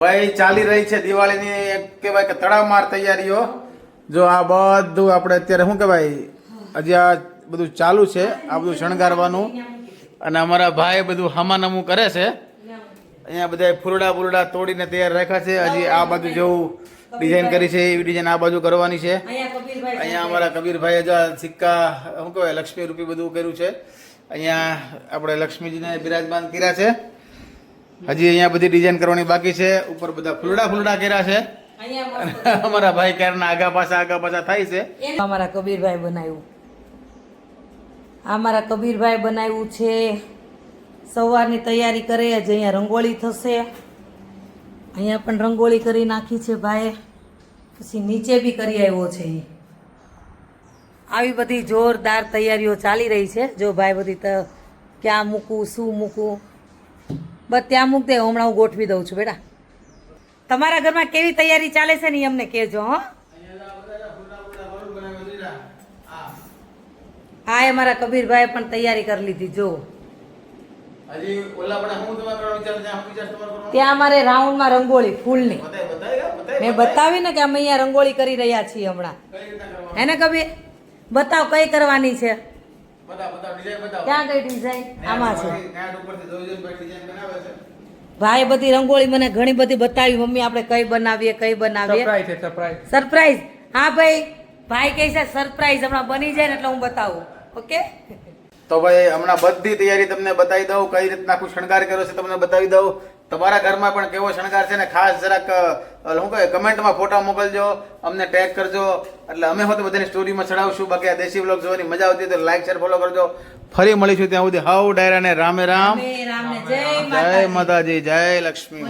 ભાઈ ચાલી રહી છે દિવાળીની એક કહેવાય કે તડામાર તૈયારીઓ. જો આ બધું આપણે અત્યારે શું કહેવાય હજી આ બધું ચાલુ છે, આ બધું શણગારવાનું. અને અમારા ભાઈ બધું હમાનમું કરે છે. અહીંયા બધા ફૂલડા તોડીને તૈયાર રાખ્યા છે. હજી આ બાજુ જેવું ડિઝાઇન કરી છે એવી ડિઝાઇન આ બાજુ કરવાની છે. અહીંયા અમારા કબીરભાઈ હજા સિક્કા શું કહેવાય લક્ષ્મી રૂપી બધું કર્યું છે. અહીંયા આપણે લક્ષ્મીજીને બિરાજમાન કર્યા છે. હજી અહીંયા બધી ડિઝાઇન કરવાની બાકી છે. ઉપર બધા ફૂલડા કર્યા છે. અમારા ભાઈ ક્યારના આગા પાછા થાય છે. અમારા કબીરભાઈ બનાવ્યું, અમારા કબીરભાઈ બનાવ્યું છે. સવારની તૈયારી કરે જ અહીંયા રંગોળી થશે. અહીંયા પણ રંગોળી કરી નાખી છે ભાઈ. પછી નીચે બી કરી આવ્યો છે. આવી બધી જોરદાર તૈયારીઓ ચાલી રહી છે. જો ભાઈ બધી ક્યાં મૂકવું શું મૂકવું બસ ત્યાં મૂક દે, હમણાં હું ગોઠવી દઉં છું બેટા. તમારા ઘરમાં કેવી તૈયારી ચાલે છે ને એ અમને કહેજો. હો હા અમારા કબીરભાઈ પણ તૈયારી કરી લીધી. જો ત્યાં અમારે રાઉન્ડમાં રંગોળી ફૂલની મેં બતાવી ને કે અમે અહીંયા રંગોળી કરી રહ્યા છીએ હમણાં. હે ને કબીર બતાવ કઈ કરવાની છે? ક્યાં કઈ ડિઝાઇન? આમાં છે ભાઈ. બધી રંગોળી મને ઘણી બધી બતાવી મમ્મી, આપણે કઈ બનાવીએ સરપ્રાઈઝ. હા ભાઈ, ભાઈ કહે છે સરપ્રાઈઝ હમણાં બની જાય ને એટલે હું બતાવું. ઓકે તો ભાઈ હમણાં બધી તૈયારી તમને બતાવી દઉં, કઈ રીતના આખું શણગાર કર્યો છે તમને બતાવી દઉં. તમારા ઘરમાં પણ કેવો શણગાર છે ને ખાસ જરાક શું કહે કમેન્ટમાં ફોટા મોકલજો, અમને ટેગ કરજો એટલે અમે હોત બધાની સ્ટોરીમાં ચડાવશું. બાકી આ દેશી વ્લોગ જોવાની મજા આવતી તો લાઈક શેર ફોલો કરજો. ફરી મળીશું ત્યાં સુધી. હાઉ ડાયરા ને રામે રામ. જય જય માતાજી, જય લક્ષ્મી.